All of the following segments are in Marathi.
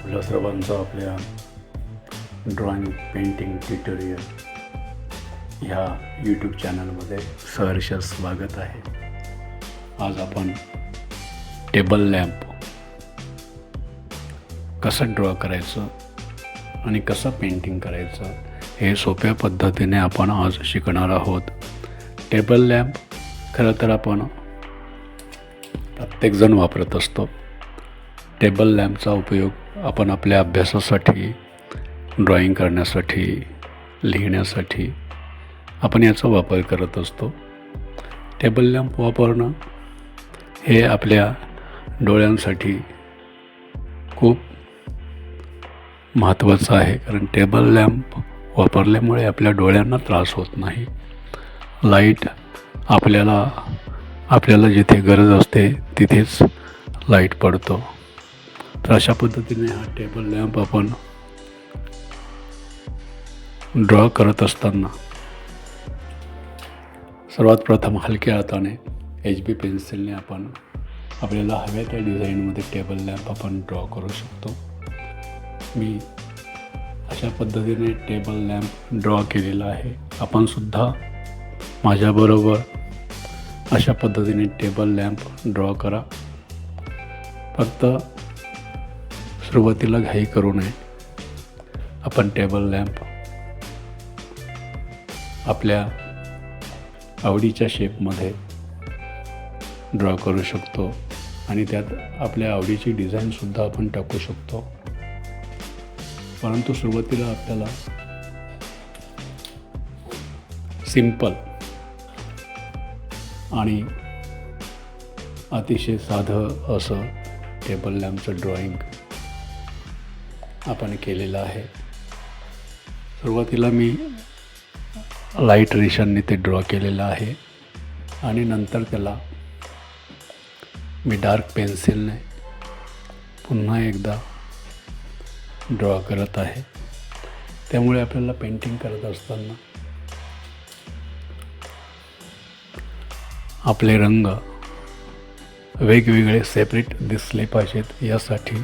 आपल्या सर्वांचं आपल्या ड्रॉइंग पेंटिंग ट्युटोरियल ह्या यूट्यूब चॅनलमध्ये सहर्ष स्वागत आहे. आज आपण टेबल लॅम्प कसं ड्रॉ करायचं आणि कसं पेंटिंग करायचं हे सोप्या पद्धतीने आपण आज शिकणार आहोत. टेबल लॅम्प खरं तर आपण प्रत्येकजण वापरत असतो. टेबल लॅम्पचा उपयोग आपण आपल्या अभ्यासासाठी, ड्रॉइंग करण्यासाठी, लिहिण्यासाठी आपण याचा वापर करत असतो. टेबल लॅम्प वापरणं हे आपल्या डोळ्यांसाठी खूप महत्त्वाचं आहे, कारण टेबल लॅम्प वापरल्यामुळे आपल्या डोळ्यांना त्रास होत नाही. लाईट आपल्याला जिथे गरज असते तिथेच लाईट पडतो. तर अशा पद्धतीने हा टेबल लॅम्प आपण ड्रॉ करत असताना सर्वात प्रथम हलक्या हाताने HB पेन्सिलने आपण आपल्याला हव्या त्या डिझाईनमध्ये टेबल लॅम्प आपण ड्रॉ करू शकतो. मी अशा पद्धतीने टेबल लॅम्प ड्रॉ केलेला आहे. आपण सुद्धा माझ्याबरोबर अशा पद्धतीने टेबल लॅम्प ड्रॉ करा. फक्त सुरुवातीला घाई करू नये. आपण टेबल लॅम्प आपल्या आवडीच्या शेपमध्ये ड्रॉ करू शकतो आणि त्यात आपल्या आवडीची डिझाईनसुद्धा आपण टाकू शकतो. परंतु सुरुवातीला आपल्याला सिंपल आणि अतिशय साधं असं टेबल लॅम्पचं ड्रॉइंग आपण केलेलं आहे. सुरुवातीला मी लाईट रेषांनी ते ड्रॉ केलेलं आहे आणि नंतर त्याला मी डार्क पेन्सिलने पुन्हा एकदा ड्रॉ करत आहे. त्यामुळे आपल्याला पेंटिंग करत असताना आपले रंग वेगवेगळे सेपरेट दिसले पाहिजेत, यासाठी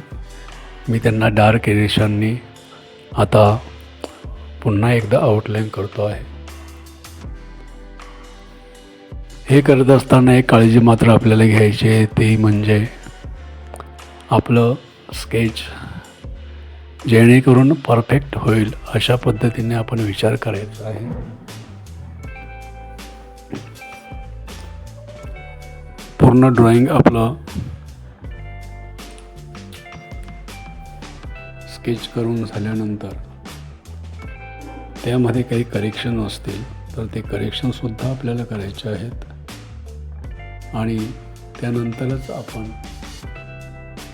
मी त्यांना डार्क रेषांनी आता पुन्हा एकदा आउटलाईन करतो आहे. हे करत असताना एक काळजी मात्र आपल्याला घ्यायची आहे, ती म्हणजे आपलं स्केच जेणेकरून परफेक्ट होईल अशा पद्धतीने आपण विचार करायचा आहे. पूर्ण ड्रॉइंग आपलं स्केच करून झाल्यानंतर त्यामध्ये काही करेक्शन असतील तर ते करेक्शनसुद्धा आपल्याला करायचे आहेत आणि त्यानंतरच आपण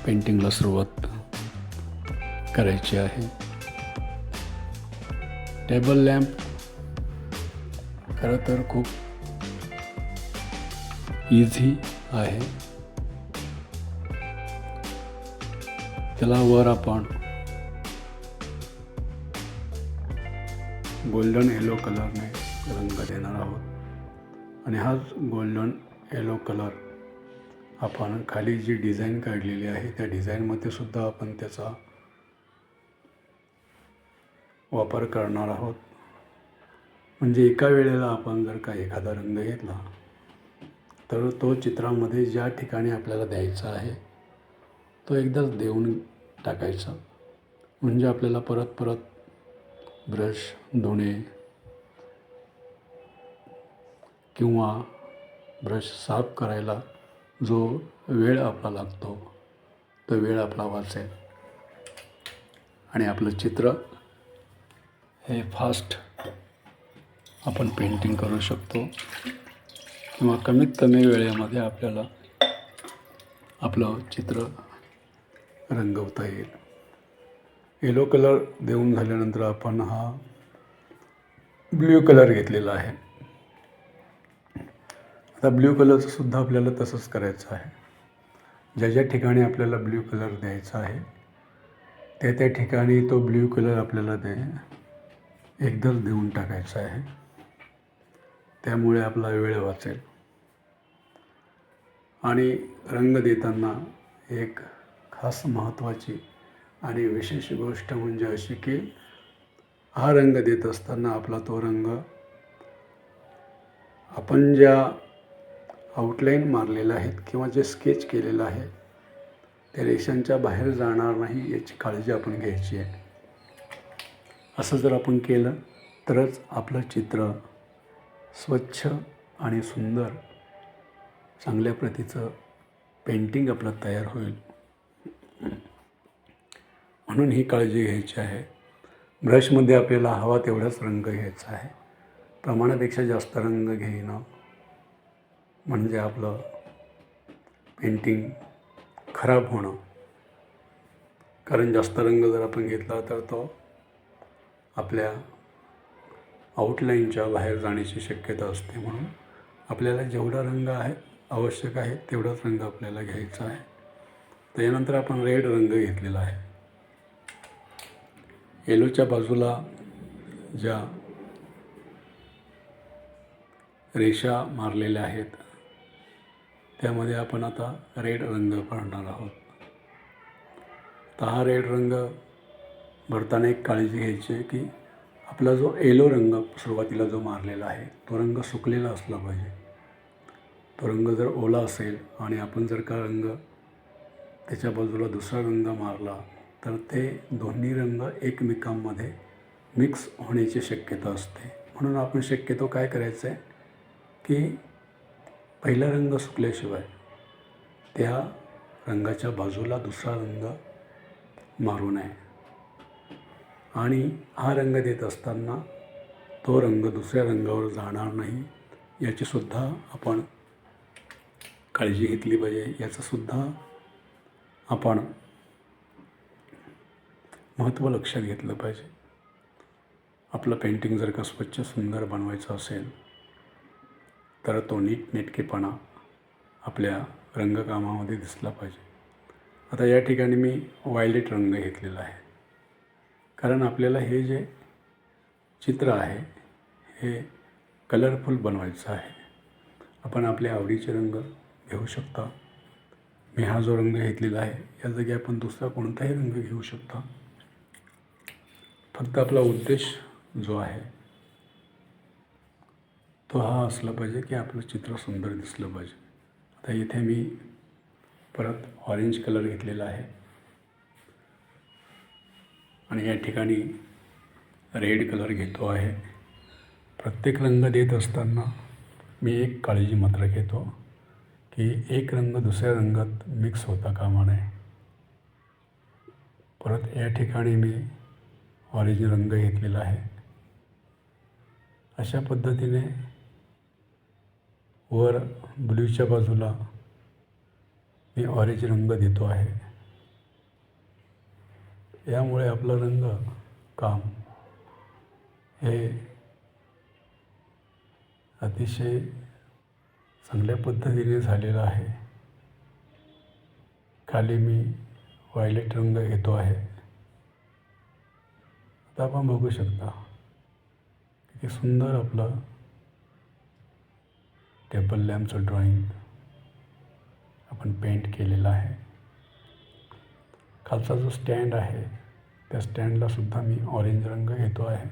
पेंटिंगला सुरुवात करायची आहे. टेबल लॅम्प खरं तर खूप इझी आहे. त्याला वर आपण गोल्डन येलो कलरने रंग देणार आहोत आणि हाच गोल्डन येलो कलर आपण खाली जी डिझाईन काढलेली आहे त्या डिझाईनमध्ये सुद्धा आपण त्याचा वापर करणार आहोत. म्हणजे एका वेळेला आपण जर का एखादा रंग घेतला तर तो चित्रामध्ये ज्या ठिकाणी आपल्याला द्यायचा आहे तो एकदाच देऊन टाकायचा. म्हणजे आपल्याला परत परत ब्रश धुणे किंवा ब्रश साफ करायला जो वेळ आपला लागतो तो वेळ आपला वाचेल आणि आपलं चित्र हे फास्ट आपण पेंटिंग करू शकतो किंवा कमीत कमी वेळेमध्ये आपल्याला आपलं चित्र रंगवता येईल. येलो कलर देऊन झाल्यानंतर आपण हा ब्ल्यू कलर घेतलेला आहे. आता ब्ल्यू कलरचं सुद्धा आपल्याला तसंच करायचं आहे. ज्या ज्या ठिकाणी आपल्याला ब्ल्यू कलर द्यायचा आहे त्या ठिकाणी तो ब्ल्यू कलर आपल्याला एकदाच देऊन टाकायचा आहे. त्यामुळे आपला वेळ वाचेल आणि रंग देताना एक खास महत्त्वाची आणि विशेष गोष्ट म्हणजे अशी की हा रंग देत असताना आपला तो रंग आपण ज्या आउटलाईन मारलेल्या आहेत किंवा जे स्केच केलेलं आहे त्या रेषांच्या बाहेर जाणार नाही याची काळजी आपण घ्यायची आहे. असं जर आपण केलं तरच आपलं चित्र स्वच्छ आणि सुंदर चांगल्या प्रतीचं पेंटिंग आपलं तयार होईल. म्हणून ही काळजी घ्यायची आहे. ब्रशमध्ये आपल्याला हवा तेवढाच रंग घ्यायचा आहे. प्रमाणापेक्षा जास्त रंग घेणं म्हणजे आपलं पेंटिंग खराब होणं. कारण जास्त रंग जर आपण घेतला तर तो आपल्या आउटलाईनच्या बाहेर जाण्याची शक्यता असते. म्हणून आपल्याला जेवढा रंग आहे आवश्यक आहे तेवढाच रंग आपल्याला घ्यायचा आहे. त्यानंतर आपण रेड रंग घेतलेला आहे. येलोच्या बाजूला ज्या रेषा मारलेल्या आहेत त्यामध्ये आपण आता रेड रंग भरणार आहोत. तर हा रेड रंग भरताना एक काळजी घ्यायची आहे की आपला जो येलो रंग सुरुवातीला जो मारलेला आहे तो रंग सुकलेला असला पाहिजे. तो रंग जर ओला असेल आणि आपण जर का रंग त्याच्या बाजूला दुसरा रंग मारला तर ते दोन्ही रंग एकमेकांमध्ये मिक्स होण्याची शक्यता असते. म्हणून आपण शक्यतो काय करायचं आहे की पहिला रंग सुकल्याशिवाय त्या रंगाच्या बाजूला दुसरा रंग मारू नये. आणि हा रंग देत असताना तो रंग दुसऱ्या रंगावर जाणार नाही याचीसुद्धा आपण काळजी घेतली पाहिजे. याचंसुद्धा आपण महत्त्व लक्षात घेतलं पाहिजे. आपलं पेंटिंग जर का स्वच्छ सुंदर बनवायचं असेल तर तो नीटनेटकेपणा आपल्या रंगकामामध्ये दिसला पाहिजे. आता या ठिकाणी मी व्हायलेट रंग घेतलेला आहे. कारण आपल्याला हे जे चित्र आहे हे कलरफुल बनवायचं आहे. आपण आपल्या आवडीचे रंग घेऊ शकता. मी हा जो रंग घेतलेला आहे या जागी आपण दुसरा कोणताही रंग घेऊ शकता. फक्त आपला उद्देश जो आहे तो हा असला पाहिजे की आपलं चित्र सुंदर दिसलं पाहिजे. आता इथे मी परत ऑरेंज कलर घेतलेला आहे आणि या ठिकाणी रेड कलर घेतो आहे. प्रत्येक रंग देत असताना मी एक काळजी मात्र घेतो की एक रंग दुसऱ्या रंगात मिक्स होता कामा नये. परत या ठिकाणी मी ऑरेंज रंग घेतलेला आहे. अशा पद्धतीने वर ब्ल्यूच्या बाजूला मी ऑरेंज रंग देतो आहे. यामुळे आपलं रंग काम हे अतिशय चांगल्या पद्धतीने झालेलं आहे. खाली मी व्हायलेट रंग घेतो आहे. आता आपण बघू शकता किती सुंदर आपलं टेबल लॅम्पचं ड्रॉइंग आपण पेंट केलेलं आहे. खालचा जो स्टँड आहे त्या स्टँडला सुद्धा मी ऑरेंज रंग घेतो आहे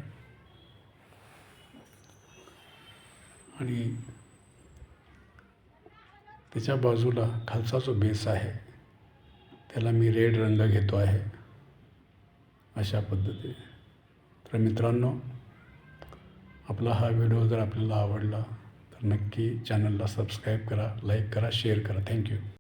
आणि त्याच्या बाजूला खालचा जो बेस आहे त्याला मी रेड रंग घेतो आहे. अशा पद्धतीने. तर मित्रांनो, आपला हा व्हिडिओ जर आपल्याला आवडला तर नक्की चॅनलला सबस्क्राईब करा, लाईक करा, शेअर करा. थँक्यू.